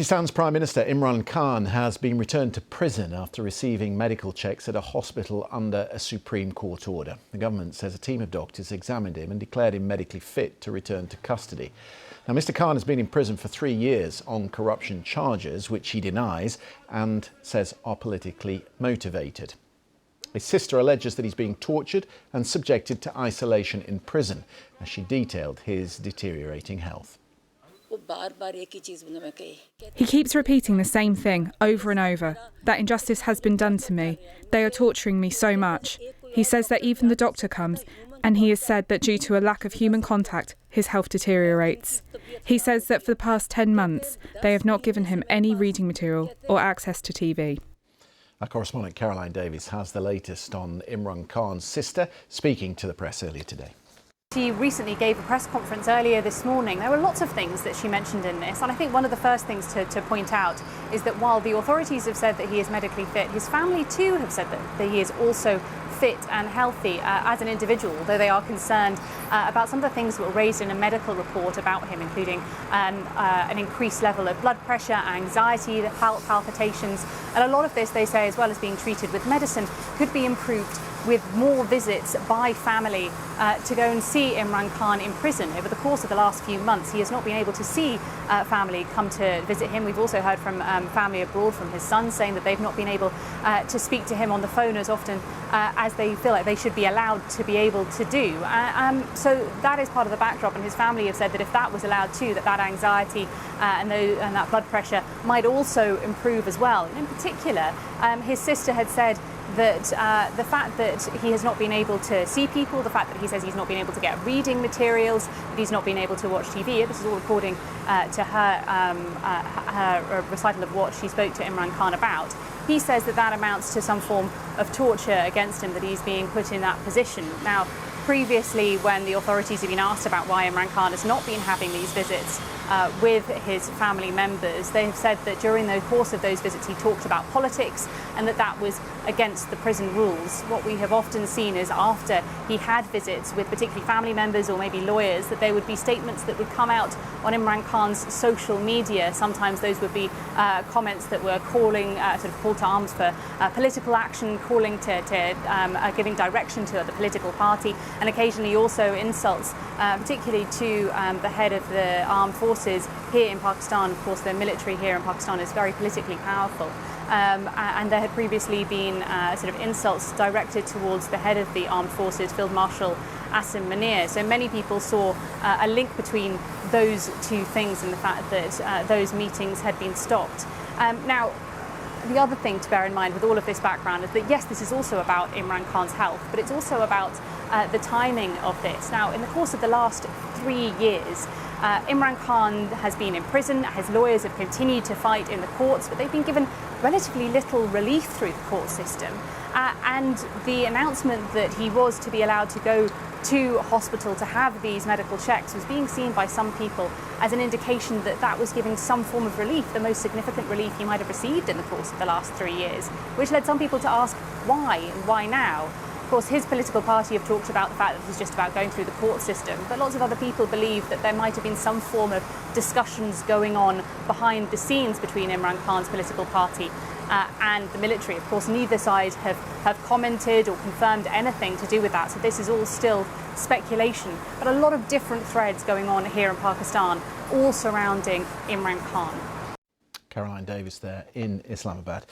Pakistan's Prime Minister Imran Khan has been returned to prison after receiving medical checks at a hospital under a Supreme Court order. The government says a team of doctors examined him and declared him medically fit to return to custody. Now, Mr. Khan has been in prison for 3 years on corruption charges, which he denies and says are politically motivated. His sister alleges that he's being tortured and subjected to isolation in prison, as she detailed his deteriorating health. He keeps repeating the same thing over and over, that injustice has been done to me. They are torturing me so much. He says that even the doctor comes, and he has said that due to a lack of human contact, his health deteriorates. He says that for the past 10 months, they have not given him any reading material or access to TV. Our correspondent Caroline Davies has the latest on Imran Khan's sister speaking to the press earlier today. She recently gave a press conference earlier this morning. There were lots of things that she mentioned in this, and I think one of the first things to point out is that while the authorities have said that he is medically fit, his family too have said that he is also fit and healthy as an individual, though they are concerned about some of the things that were raised in a medical report about him, including an increased level of blood pressure, anxiety, palpitations, and a lot of this, they say, as well as being treated with medicine, could be improved with more visits by family to go and see Imran Khan in prison. Over the course of the last few months, he has not been able to see family come to visit him. We've also heard from family abroad, from his son, saying that they've not been able to speak to him on the phone as often as they feel like they should be allowed to be able to do. So that is part of the backdrop, and his family have said that if that was allowed too, that anxiety and that blood pressure might also improve as well. And in particular, his sister had said that the fact that he has not been able to see people, the fact that he says he's not been able to get reading materials, that he's not been able to watch TV, this is all according to her recital of what she spoke to Imran Khan about. He says that amounts to some form of torture against him, that he's being put in that position. Now, previously, when the authorities have been asked about why Imran Khan has not been having these visits with his family members, they have said that during the course of those visits he talked about politics and that was against the prison rules. What we have often seen is after he had visits with particularly family members or maybe lawyers, that there would be statements that would come out on Imran Khan's social media. Sometimes those would be comments that were calling, sort of call to arms for political action, calling to giving direction to the political party, and occasionally also insults, particularly to the head of the armed forces here in Pakistan. Of course, the military here in Pakistan is very politically powerful. And there had previously been sort of insults directed towards the head of the armed forces, Field Marshal Asim Munir. So many people saw a link between those two things and the fact that those meetings had been stopped. Now, the other thing to bear in mind with all of this background is that, yes, this is also about Imran Khan's health, but it's also about the timing of this. Now, in the course of the last 3 years, Imran Khan has been in prison. His lawyers have continued to fight in the courts, but they've been given relatively little relief through the court system. And the announcement that he was to be allowed to go to hospital to have these medical checks was being seen by some people as an indication that was giving some form of relief, the most significant relief he might have received in the course of the last 3 years, which led some people to ask why and why now. Of course, his political party have talked about the fact that it was just about going through the court system, but lots of other people believe that there might have been some form of discussions going on behind the scenes between Imran Khan's political party and the military. Of course, neither side have commented or confirmed anything to do with that, so this is all still speculation. But a lot of different threads going on here in Pakistan, all surrounding Imran Khan. Caroline Davies there in Islamabad.